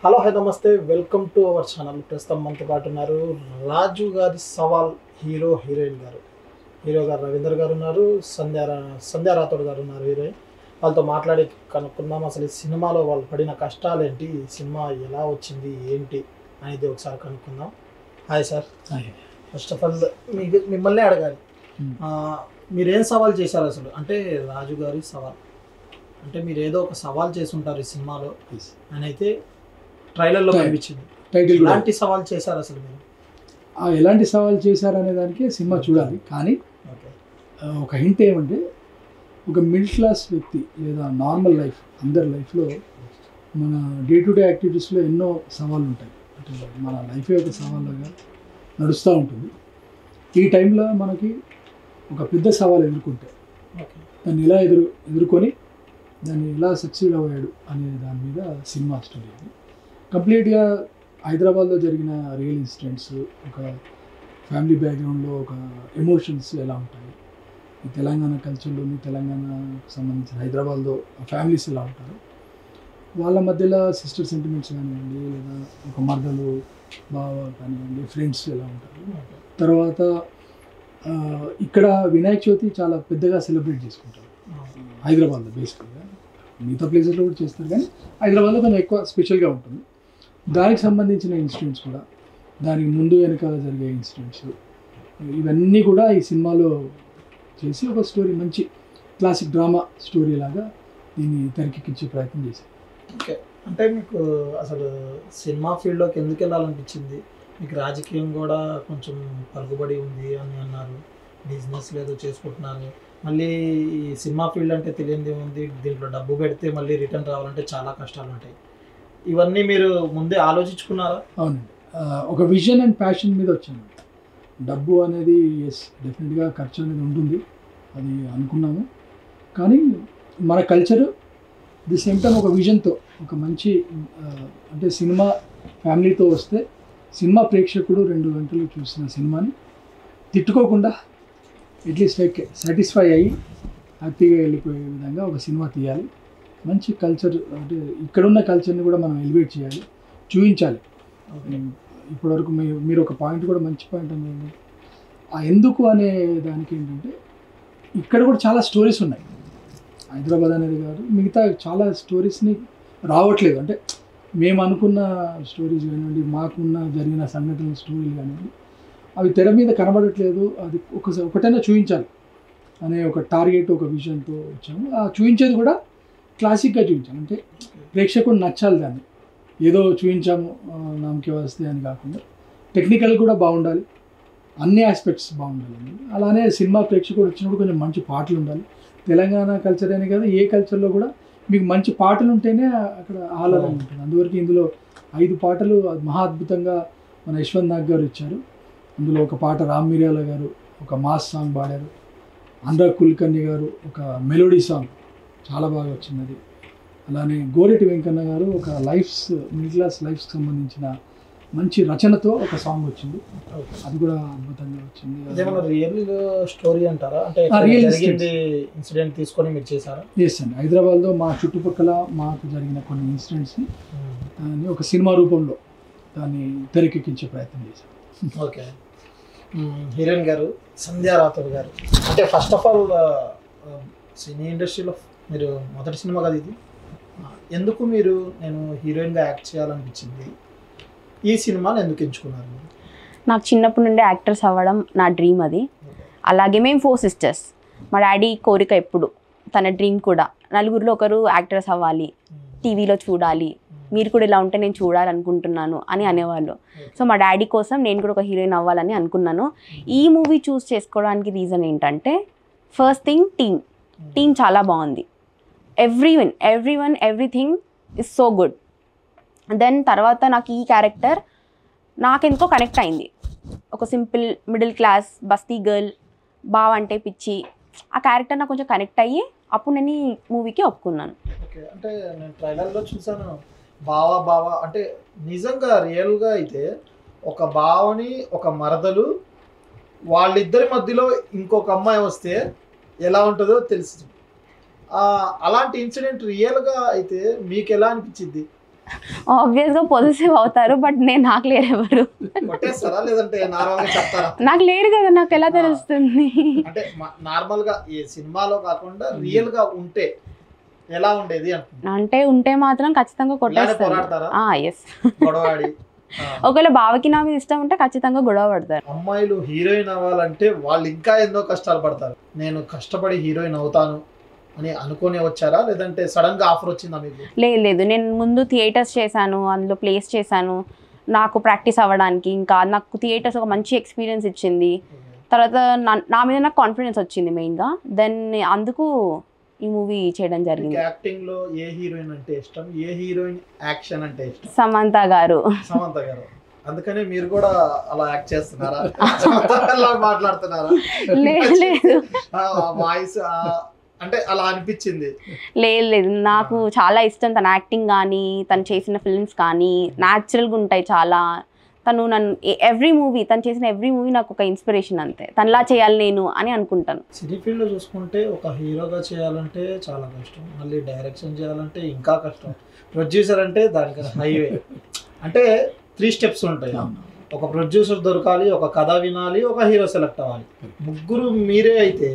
Hello hi నమస్తే, welcome to our channel. ప్రస్తుతం మనతో పాటు ఉన్నారు రాజు గారి సవాల్ హీరోయిన్ గారు. హీరో గారు రవీందర్ గారు ఉన్నారు, సంధ్యా రాథోడ్ గారు ఉన్నారు హీరోయిన్. వాళ్ళతో మాట్లాడి కనుక్కుందాం అసలు ఈ సినిమాలో వాళ్ళు పడిన కష్టాలు ఏంటి, సినిమా ఎలా వచ్చింది ఏంటి అనేది ఒకసారి కనుక్కుందాం. Hi sir. First of all మిమ్మల్ని అడగాలి, మీరేం సవాల్ చేశారు అసలు? అంటే రాజు గారి సవాల్ అంటే మీరు ఏదో ఒక సవాల్ చేసి ఉంటారు ఈ సినిమాలో అని అయితే ట్రైలర్లో కనిపించింది. ఎలాంటి సవాల్ చేశారు అసలు మీరు? ఎలాంటి సవాల్ చేశారు అనే దానికి సినిమా చూడాలి. కానీ ఒక హింట్ ఏమంటే, ఒక మిడిల్ క్లాస్ వ్యక్తి లేదా నార్మల్ లైఫ్, అందరి లైఫ్లో మన డే టు డే యాక్టివిటీస్లో ఎన్నో సవాళ్ళు ఉంటాయి. అంటే మన లైఫే ఒక సవాళ్ళగా నడుస్తూ ఉంటుంది. ఈ టైంలో మనకి ఒక పెద్ద సవాల్ ఎదుర్కొంటే దాన్ని ఎలా ఎదుర్కొని దాన్ని ఎలా సక్సీడ్ అయ్యాడు అనే దాని మీద సినిమా స్టోరీ. కంప్లీట్గా హైదరాబాద్లో జరిగిన రియల్ ఇన్సిడెంట్స్, ఒక ఫ్యామిలీ బ్యాక్గ్రౌండ్లో ఒక ఎమోషన్స్ ఎలా ఉంటాయి, ఈ తెలంగాణ కల్చర్లోని తెలంగాణకు సంబంధించిన హైదరాబాద్లో ఫ్యామిలీస్ ఎలా ఉంటారు, వాళ్ళ మధ్యలో సిస్టర్ సెంటిమెంట్స్ కానివ్వండి, లేదా ఒక మర్దలు బావ కానివ్వండి, ఫ్రెండ్స్ ఎలా ఉంటారు. తర్వాత ఇక్కడ వినాయక చవితి చాలా పెద్దగా సెలబ్రేట్ చేసుకుంటారు హైదరాబాద్లో. బేసిక్గా మిగతా ప్లేసెస్లో కూడా చేస్తారు, కానీ హైదరాబాద్లో కొంచెం ఎక్కువ స్పెషల్గా ఉంటుంది. దానికి సంబంధించిన ఇన్సిడెంట్స్ కూడా, దానికి ముందు వెనకాల జరిగే ఇన్సిడెంట్స్, ఇవన్నీ కూడా ఈ సినిమాలో చేసి ఒక స్టోరీ, మంచి క్లాసిక్ డ్రామా స్టోరీ లాగా దీన్ని తెరకెక్కించే ప్రయత్నం చేశారు. ఓకే, అంటే మీకు అసలు సినిమా ఫీల్డ్లోకి ఎందుకు వెళ్ళాలనిపించింది? మీకు రాజకీయం కూడా కొంచెం పలుకుబడి ఉంది అని అన్నారు, బిజినెస్ లేదో చేసుకుంటున్నారు, మళ్ళీ ఈ సినిమా ఫీల్డ్ అంటే తెలియనిది ఏముంది, దీంట్లో డబ్బు పెడితే మళ్ళీ రిటర్న్ రావాలంటే చాలా కష్టాలు ఉంటాయి. ఇవన్నీ మీరు ముందే ఆలోచించుకున్నారా? అవునండి, ఒక విజన్ అండ్ ప్యాషన్ మీద వచ్చాను. డబ్బు అనేది ఎస్ డెఫినెట్గా ఖర్చు అనేది ఉంటుంది, అది అనుకున్నాము. కానీ మన కల్చరు ది సేమ్ టైం ఒక విజన్తో, ఒక మంచి అంటే సినిమా ఫ్యామిలీతో వస్తే సినిమా ప్రేక్షకుడు 2 గంటలు చూసిన సినిమాని తిట్టుకోకుండా అట్లీస్ట్ సాటిస్ఫై అయ్యి హ్యాపీగా వెళ్ళిపోయే విధంగా ఒక సినిమా తీయాలి. మంచి కల్చర్, అంటే ఇక్కడున్న కల్చర్ని కూడా మనం ఎలివేట్ చేయాలి, చూపించాలి. ఇప్పటివరకు మీరు ఒక పాయింట్ కూడా మంచి పాయింట్ అనేది ఎందుకు అనే దానికి ఏంటంటే, ఇక్కడ కూడా చాలా స్టోరీస్ ఉన్నాయి. హైదరాబాద్ అనేది కాదు, మిగతా చాలా స్టోరీస్ని రావట్లేదు. అంటే మేము అనుకున్న స్టోరీస్ కానివ్వండి, మాకున్న జరిగిన సంఘటనల స్టోరీలు కానివ్వండి, అవి తెర మీద కనబడట్లేదు. అది ఒకటైనా చూపించాలి అనే ఒక టార్గెట్, ఒక విజన్తో వచ్చాము. ఆ చూపించేది కూడా క్లాసిక్గా చూపించాము, అంటే ప్రేక్షకుడు నచ్చాలి. దాన్ని ఏదో చూపించాము నామకే వస్తే అని కాకుండా టెక్నికల్ కూడా బాగుండాలి, అన్ని ఆస్పెక్ట్స్ బాగుండాలి. అలానే సినిమా ప్రేక్షకుడు వచ్చినప్పుడు కొంచెం మంచి పాటలు ఉండాలి. తెలంగాణ కల్చర్ అనే కాదు, ఏ కల్చర్లో కూడా మీకు మంచి పాటలు ఉంటేనే అక్కడ ఆహ్లాదం ఉంటుంది. అందువరకు ఇందులో 5 పాటలు మహా అద్భుతంగా మన యశ్వంత్ నాగ్ గారు ఇచ్చారు. అందులో ఒక పాట రామ్ మిర్యాల గారు ఒక మాస్ సాంగ్ పాడారు, అనురాగ్ కుల్కర్ణి గారు ఒక మెలోడీ సాంగ్ చాలా బాగా వచ్చింది. అలానే గోరెటి వెంకన్న గారు ఒక మిడిల్ క్లాస్ లైఫ్కి సంబంధించిన మంచి రచనతో ఒక సాంగ్ వచ్చింది, అది కూడా అద్భుతంగా వచ్చింది. రియల్ స్టోరీ అంటారా? అంటే రియల్ ఇన్సిడెంట్ తీసుకొని మీరు చేశారా? ఎస్ అండి, హైదరాబాద్లో మా చుట్టుపక్కల మాకు జరిగిన కొన్ని ఇన్సిడెంట్స్ని ఒక సినిమా రూపంలో దాన్ని తెరకెక్కించే ప్రయత్నం చేశాం. ఓకే, హీరోయిన్ గారు సంధ్యా రాథోడ్ గారు, అంటే ఫస్ట్ ఆఫ్ ఆల్ సినీ ఇండస్ట్రీలో మీరు మొదటి సినిమా కదా ఇది, ఎందుకు నేను హీరోయిన్గా యాక్ట్ చేయాలనిపించింది? ఈ సినిమాని ఎందుకు ఎంచుకున్నారు? నాకు చిన్నప్పటి నుండి యాక్టర్స్ అవ్వడం నా డ్రీమ్ అది. అలాగే మేము 4 సిస్టర్స్, మా డాడీ కోరిక ఎప్పుడు, తన డ్రీమ్ కూడా నలుగురిలో ఒకరు యాక్టర్స్ అవ్వాలి, టీవీలో చూడాలి, మీరు కూడా ఇలా ఉంటే నేను చూడాలనుకుంటున్నాను అని అనేవాళ్ళు. సో మా డాడీ కోసం నేను కూడా ఒక హీరోయిన్ అవ్వాలని అనుకున్నాను. ఈ మూవీ చూస్ చేసుకోవడానికి రీజన్ ఏంటంటే, ఫస్ట్ థింగ్ టీమ్ చాలా బాగుంది. Everything is so good. Then తర్వాత నాకు ఈ క్యారెక్టర్ నాకెందుకో కనెక్ట్ అయింది. ఒక సింపుల్ మిడిల్ క్లాస్ బస్తీ గర్ల్, బావ అంటే పిచ్చి, ఆ క్యారెక్టర్ నాకు కొంచెం కనెక్ట్ అయ్యి అప్పుడు నేను ఈ మూవీకి ఒప్పుకున్నాను. ఓకే, అంటే నేను ట్రైలర్లో చూసాను బావ అంటే నిజంగా రియల్గా అయితే ఒక బావని ఒక మరదలు, వాళ్ళిద్దరి మధ్యలో ఇంకొక అమ్మాయి వస్తే ఎలా ఉంటుందో తెలుసు. అలాంటి ఇన్సిడెంట్ రియల్గా అయితే మీకు ఎలా అనిపించింది? ఆబ్వియస్గా పొజిటివ్ అవుతారు, బట్ నాకు లేరు ఎవరు. కొట్టేస్తారా లేదంటే నార్మల్గా చెప్తారా? నాకు లేరు కదా, నాకు ఎలా తెలుస్తుంది? అంటే నార్మల్ గా ఈ సినిమాలో కాకుండా రియల్ గా ఉంటే ఎలా ఉండేది అంటే ఉంటే మాత్రం ఖచ్చితంగా కొట్టేస్తారు. ఎస్, గొడవాడి ఒకవేళ బావకి నా మీద ఇష్టం ఉంటే ఖచ్చితంగా గొడవ పడతారు. అమ్మాయిలు హీరోయిన్ అవ్వాలంటే వాళ్ళు ఇంకా ఎన్నో కష్టాలు పడతారు. నేను కష్టపడి హీరోయిన్ అవుతాను అని అనుకునే వచ్చారా లేదంటే సడన్ గా ఆఫర్ వచ్చిందా మీకు? లేదు, నేను ముందు థియేటర్స్ చేశాను, అందులో ప్లేస్ చేశాను నాకు ప్రాక్టీస్ అవ్వడానికి. ఇంకా నాకు థియేటర్స్ ఒక మంచి ఎక్స్పీరియన్స్ ఇచ్చింది. తర్వాత నా మీద నాకు కాన్ఫిడెన్స్ వచ్చింది మెయిన్గా. దెన్ అందుకు ఈ మూవీ చేయడం జరిగింది. యాక్టింగ్ లో ఏ హీరోయిన్ అంటే ఇష్టం, ఏ హీరోయిన్ యాక్షన్ అంటే ఇష్టం? సమంత గారు. సమంత గారు. అందుకనే మీరు కూడా అలా యాక్ట్ చేస్తున్నారా, మాట్లాడుతున్నారా? లేదు, వాయిస్ అంటే అలా అనిపించింది? లేదు, నాకు చాలా ఇష్టం తన యాక్టింగ్ కానీ తను చేసిన ఫిల్మ్స్ కానీ న్యాచురల్గా ఉంటాయి చాలా. తను నన్ను తను చేసిన ఎవ్రీ మూవీ నాకు ఒక ఇన్స్పిరేషన్. అంతే, తనలా చేయాలి నేను అని అనుకుంటాను. సినీ ఫీల్డ్లో చూసుకుంటే ఒక హీరోగా చేయాలంటే చాలా కష్టం, మళ్ళీ డైరెక్షన్ చేయాలంటే ఇంకా కష్టం, ప్రొడ్యూసర్ అంటే దానికి హైవే. అంటే 3 steps ఉంటాయి. ఒక ప్రొడ్యూసర్ దొరకాలి, ఒక కథ వినాలి, ఒక హీరో సెలెక్ట్ అవ్వాలి. ముగ్గురు మీరే అయితే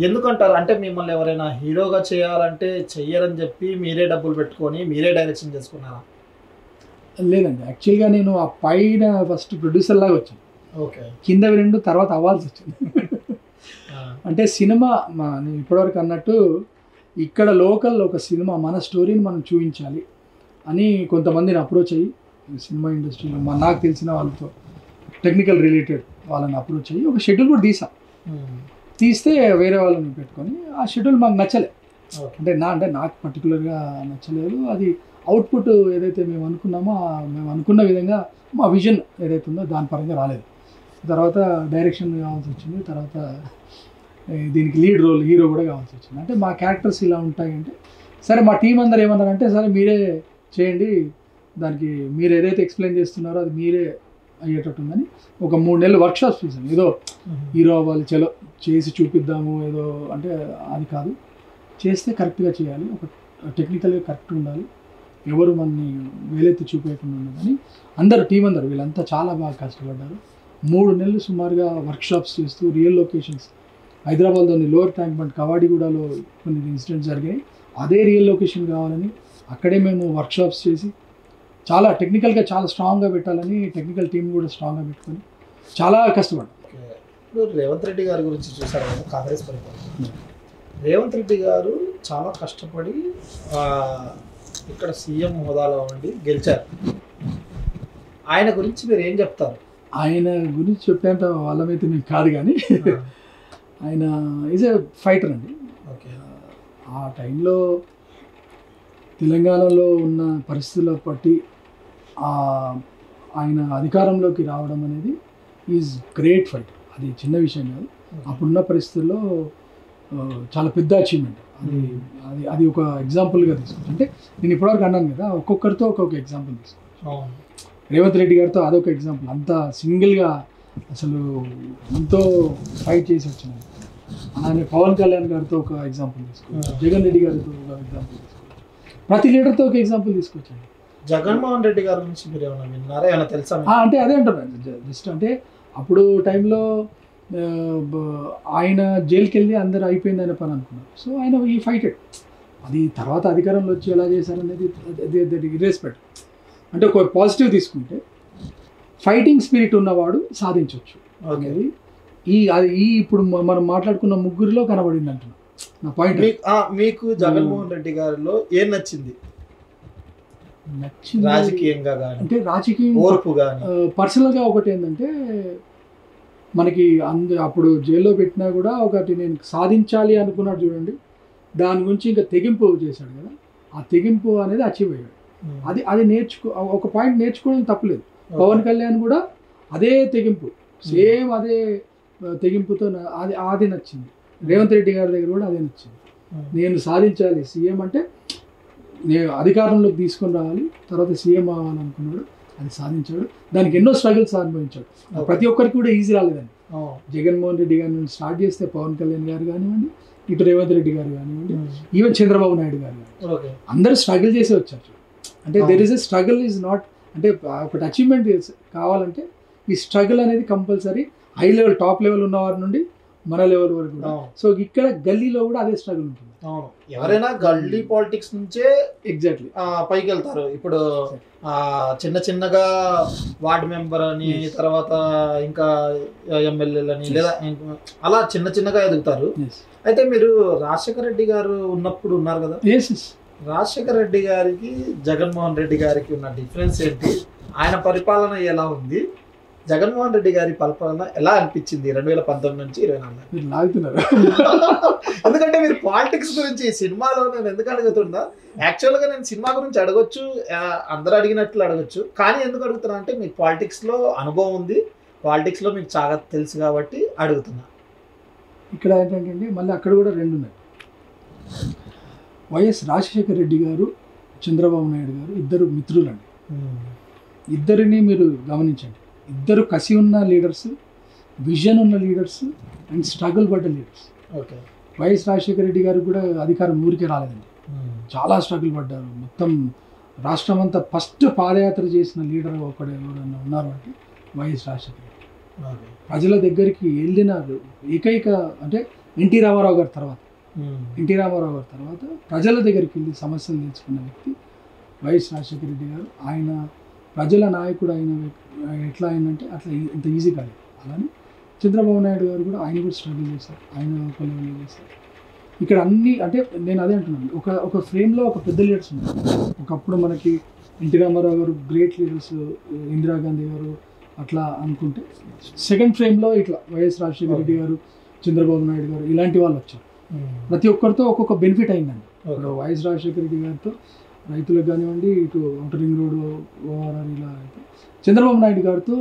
ఎందుకంటారు? అంటే మిమ్మల్ని ఎవరైనా హీరోగా చేయాలంటే చెయ్యరని చెప్పి మీరే డబ్బులు పెట్టుకొని మీరే డైరెక్షన్ చేసుకున్నారా? లేదండి, యాక్చువల్గా నేను ఆ పైన ఫస్ట్ ప్రొడ్యూసర్ లాగా వచ్చాను. ఓకే. కిందవి 2 తర్వాత అవ్వాల్సి వచ్చింది. అంటే సినిమా నేను ఇప్పటివరకు అన్నట్టు ఇక్కడ లోకల్ ఒక సినిమా మన స్టోరీని మనం చూపించాలి అని కొంతమందిని అప్రోచ్ అయ్యి సినిమా ఇండస్ట్రీలో నాకు తెలిసిన వాళ్ళతో టెక్నికల్ రిలేటెడ్ వాళ్ళని అప్రోచ్ అయ్యి ఒక షెడ్యూల్ కూడా తీస్తే వేరే వాళ్ళని పెట్టుకొని ఆ షెడ్యూల్ మాకు నచ్చలే. అంటే నాకు పర్టికులర్గా నచ్చలేదు. అది అవుట్పుట్ ఏదైతే మేము అనుకున్నామో మేము అనుకున్న విధంగా మా విజన్ ఏదైతే ఉందో దాని పరంగా రాలేదు. తర్వాత డైరెక్షన్ కావాల్సి వచ్చింది, తర్వాత దీనికి లీడ్ రోల్ హీరో కూడా కావాల్సి వచ్చింది. అంటే మా క్యారెక్టర్స్ ఇలా ఉంటాయంటే సరే మా టీం అందరు ఏమన్నారంటే సరే మీరే చేయండి, దానికి మీరు ఏదైతే ఎక్స్ప్లెయిన్ చేస్తున్నారో అది మీరే అయ్యేటట్టు ఉందని ఒక 3 నెలలు వర్క్షాప్స్ చేశాను. ఏదో హీరో అవ్వాలి చలో చేసి చూపిద్దాము ఏదో అంటే అది కాదు, చేస్తే కరెక్ట్గా చేయాలి, ఒక టెక్నికల్గా కరెక్ట్ ఉండాలి, ఎవరు మనని వేలెత్తి చూపేయకుండా ఉండదని అందరూ టీం అందరు వీళ్ళంతా చాలా బాగా కష్టపడ్డారు. 3 నెలలు సుమారుగా వర్క్షాప్స్ చేస్తూ రియల్ లొకేషన్స్ హైదరాబాద్లోని లోవర్ ట్యాంక్ బండ్ కవాడిగూడలో కొన్ని ఇన్సిడెంట్స్ జరిగాయి. అదే రియల్ లొకేషన్ కావాలని అక్కడే మేము వర్క్షాప్స్ చేసి చాలా టెక్నికల్గా చాలా స్ట్రాంగ్గా పెట్టాలని టెక్నికల్ టీం కూడా స్ట్రాంగ్గా పెట్టుకొని చాలా కష్టపడ్డాం. ఇప్పుడు రేవంత్ రెడ్డి గారి గురించి చూసారు కదా, కాంగ్రెస్ పరిపాలన. రేవంత్ రెడ్డి గారు చాలా కష్టపడి ఇక్కడ సీఎం హోదాలో ఉండి గెలిచారు. ఆయన గురించి మీరు ఏం చెప్తారు? ఆయన గురించి చెప్పేంత వాళ్ళమైతే మేము కాదు, కానీ ఆయన ఈజ్ ఎ ఫైటర్ అండి. ఓకే. ఆ టైంలో తెలంగాణలో ఉన్న పరిస్థితుల బట్టి ఆయన అధికారంలోకి రావడం అనేది ఈజ్ గ్రేట్ ఫైట్. అది చిన్న విషయం కాదు. అప్పుడున్న పరిస్థితుల్లో చాలా పెద్ద అచీవ్మెంట్. అది ఒక ఎగ్జాంపుల్గా తీసుకోవచ్చు. అంటే నేను ఇప్పటివరకు అన్నాను కదా, ఒక్కొక్కరితో ఒక్కొక్క ఎగ్జాంపుల్ తీసుకోవచ్చు. రేవంత్ రెడ్డి గారితో అదొక ఎగ్జాంపుల్. అంత సింగిల్గా అసలు ఎంతో ఫైట్ చేసి వచ్చినాయి. అలానే పవన్ కళ్యాణ్ గారితో ఒక ఎగ్జాంపుల్ తీసుకోవచ్చు, జగన్ రెడ్డి గారితో ఒక ఎగ్జాంపుల్ తీసుకోవచ్చు, ప్రతి లీడర్తో ఒక ఎగ్జాంపుల్ తీసుకొచ్చాను. జగన్మోహన్ రెడ్డి గారి గురించి మీరు ఏమైనా విన్నారా, ఏమైనా తెలుసా? అంటే అదే అంటున్నాను, జస్ట్ అంటే అప్పుడు టైంలో ఆయన జైలుకి వెళ్ళి అందరూ అయిపోయింది అనే పని అనుకున్నారు. సో ఆయన ఈ ఫైటెడ్. అది తర్వాత అధికారంలో వచ్చి ఎలా చేశారనేది ఇర్రెస్పెక్ట్. అంటే ఒక పాజిటివ్ తీసుకుంటే ఫైటింగ్ స్పిరిట్ ఉన్నవాడు సాధించవచ్చు అనేది ఇప్పుడు మనం మాట్లాడుకున్న ముగ్గురిలో కనబడింది అంటున్నా నా పాయింట్. మీకు జగన్మోహన్ రెడ్డి గారిలో ఏం నచ్చింది? రాజకీయంగా కానీ అంటే రాజకీయం ఓర్పు కానీ పర్సనల్గా ఒకటి ఏంటంటే మనకి అప్పుడు జైల్లో పెట్టినా కూడా ఒకటి నేను సాధించాలి అనుకున్నాడు చూడండి, దాని గురించి ఇంకా తెగింపు చేశాడు కదా, ఆ తెగింపు అనేది అచీవ్ అయ్యాడు. అది ఒక పాయింట్ నేర్చుకోవడం తప్పలేదు. పవన్ కళ్యాణ్ కూడా అదే తెగింపు, సేమ్ అదే తెగింపుతో అది నచ్చింది. రేవంత్ రెడ్డి గారి దగ్గర కూడా అదే నచ్చింది. నేను సాధించాలి సీఎం అంటే, నేను అధికారంలోకి తీసుకొని రావాలి, తర్వాత సీఎం అవ్వాలనుకున్నాడు, అది సాధించాడు. దానికి ఎన్నో స్ట్రగుల్స్ అనుభవించాడు. ప్రతి ఒక్కరికి కూడా ఈజీ రాలేదండి. జగన్మోహన్ రెడ్డి గారి నుండి స్టార్ట్ చేస్తే పవన్ కళ్యాణ్ గారు కానివ్వండి, ఇటు రేవంత్ రెడ్డి గారు కానివ్వండి, ఈవెన్ చంద్రబాబు నాయుడు గారు కానివ్వండి, అందరూ స్ట్రగుల్ చేసే వచ్చారు. అంటే there is a struggle is not, అంటే ఒకటి అచీవ్మెంట్ కావాలంటే ఈ స్ట్రగుల్ అనేది compulsory. High level top level ఉన్న వారి నుండి మన లెవెల్ వరకు కూడా. సో ఇక్కడ గల్లీలో కూడా అదే స్ట్రగుల్ ఉంటుంది. అవును, ఎవరైనా గల్లీ పాలిటిక్స్ నుంచే ఎగ్జాక్ట్లీ పైకి వెళ్తారు. ఇప్పుడు చిన్న చిన్నగా వార్డ్ మెంబర్ అని, తర్వాత ఇంకా ఎమ్మెల్యేలని, లేదా అలా చిన్న చిన్నగా ఎదుగుతారు. అయితే మీరు రాజశేఖర రెడ్డి గారు ఉన్నప్పుడు ఉన్నారు కదా, రాజశేఖర రెడ్డి గారికి జగన్మోహన్ రెడ్డి గారికి ఉన్న డిఫరెన్స్ ఏంటి? ఆయన పరిపాలన ఎలా ఉంది, జగన్మోహన్ రెడ్డి గారి పరిపాలన ఎలా అనిపించింది 2019 నుంచి 2024? ఎందుకంటే మీరు పాలిటిక్స్ గురించి సినిమాలో నేను ఎందుకు అడుగుతున్నా, యాక్చువల్గా నేను సినిమా గురించి అడగొచ్చు, అందరూ అడిగినట్లు అడగొచ్చు, కానీ ఎందుకు అడుగుతున్నా అంటే మీకు పాలిటిక్స్లో అనుభవం ఉంది, పాలిటిక్స్లో మీకు చాలా తెలుసు కాబట్టి అడుగుతున్నా. ఇక్కడ ఏంటంటే మళ్ళీ అక్కడ కూడా రెండు ఉన్నాయి. వైఎస్ రాజశేఖర రెడ్డి గారు, చంద్రబాబు నాయుడు గారు ఇద్దరు మిత్రులండి. ఇద్దరిని మీరు గమనించండి, ఇద్దరు కసి ఉన్న లీడర్స్, విజన్ ఉన్న లీడర్స్ అండ్ స్ట్రగుల్ పడ్డ leaders. Okay, YS Rajasekhara Reddy గారికి కూడా అధికారం ఊరికే రాలేదండి, చాలా స్ట్రగుల్ పడ్డారు. మొత్తం రాష్ట్రం అంతా ఫస్ట్ పాదయాత్ర చేసిన లీడర్ ఒకడు ఎవరన్నా ఉన్నారు అంటే వైఎస్ రాజశేఖర రెడ్డి. ప్రజల దగ్గరికి వెళ్ళిన ఏకైక అంటే ఎన్టీ రామారావు గారి తర్వాత, ప్రజల దగ్గరికి వెళ్ళి సమస్యలు తెలుసుకున్న వ్యక్తి వైఎస్ రాజశేఖర రెడ్డి గారు. ఆయన ప్రజల నాయకుడు అయిన ఎట్లా అయిందంటే అట్లా ఇంత ఈజీ కాదు. అలానే చంద్రబాబు నాయుడు గారు కూడా ఆయన కూడా స్ట్రగుల్ చేశారు, ఆయన ఒక లెవెల్లో చేశారు. ఇక్కడ అన్ని అంటే నేను అదే అంటున్నాను, ఒక ఫ్రేమ్లో ఒక పెద్ద లీడర్స్ ఉన్నారు. ఒకప్పుడు మనకి ఎన్టీ రామారావు గారు గ్రేట్ లీడర్స్, ఇందిరాగాంధీ గారు అట్లా అనుకుంటే, సెకండ్ ఫ్రేమ్లో ఇట్లా వైఎస్ రాజశేఖర రెడ్డి గారు, చంద్రబాబు నాయుడు గారు ఇలాంటి వాళ్ళు వచ్చారు. ప్రతి ఒక్కరితో ఒక్కొక్క బెనిఫిట్ అయిందండి. వైఎస్ రాజశేఖర రెడ్డి గారితో రైతులకు కానివ్వండి, ఇటు ఔటర్ రింగ్ రోడ్ ఓఆర్ఆర్ ఇలా అయితే, చంద్రబాబు నాయుడు గారితో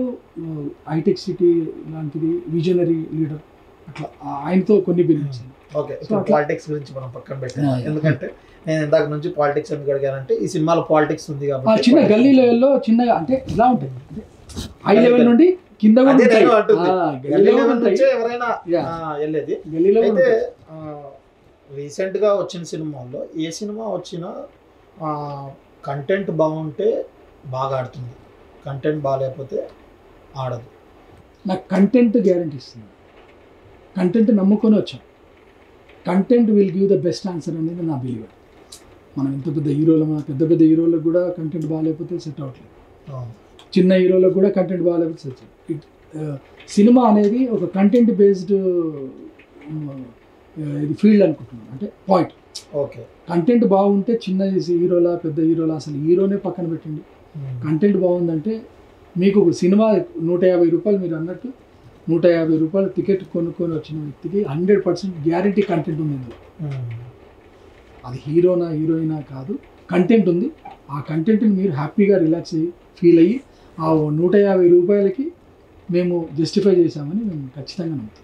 హైటెక్ సిటీ లాంటిది విజనరీ లీడర్, అట్లా ఆయనతో కొన్ని బెనిఫిట్స్. ఓకే, పాలిటిక్స్ గురించి మనం పక్కన పెట్టాం, ఎందుకంటే నేను ఇందాక నుంచి పాలిటిక్స్ ఎందుకు అడిగానంటే ఈ సినిమాలో పాలిటిక్స్ ఉంది కాబట్టి. చిన్న గల్లీ లెవెల్లో చిన్నగా అంటే ఇలా ఉంటుంది, హై లెవెల్ నుండి కింద ఎవరైనా వెళ్ళేది. అయితే రీసెంట్ గా వచ్చిన సినిమాల్లో ఏ సినిమా వచ్చినా కంటెంట్ బాగుంటే బాగా ఆడుతుంది, కంటెంట్ బాగాలేకపోతే ఆడదు. నాకు కంటెంట్ గ్యారంటీ ఇస్తుంది, కంటెంట్ నమ్ముకొని వచ్చాం. Content will give the best answer అనేది నా బిలీవ్. మనం ఎంత పెద్ద హీరోలకు కూడా కంటెంట్ బాగాలేకపోతే సెట్ అవ్వట్లేదు, చిన్న హీరోలకు కూడా కంటెంట్ బాగాలేకపోతే సెట్ అవ్వట్లేదు. సినిమా అనేది ఒక కంటెంట్ బేస్డ్ ఇది ఫీల్డ్ అనుకుంటున్నాను, అంటే పాయింట్. ఓకే, కంటెంట్ బాగుంటే చిన్న హీరోలా పెద్ద హీరోలా అసలు హీరోనే పక్కన పెట్టండి, కంటెంట్ బాగుందంటే మీకు ఒక సినిమా 150 రూపాయలు, మీరు అన్నట్టు 150 రూపాయలు టికెట్ కొనుక్కొని వచ్చిన వ్యక్తికి 100% గ్యారంటీ కంటెంట్ ఉంది ఇందులో. అది హీరోనా హీరోయినా కాదు, కంటెంట్ ఉంది. ఆ కంటెంట్ని మీరు హ్యాపీగా రిలాక్స్ అయ్యి ఫీల్ అయ్యి ఆ 150 రూపాయలకి మేము జస్టిఫై చేశామని మేము ఖచ్చితంగా నమ్ముతాం.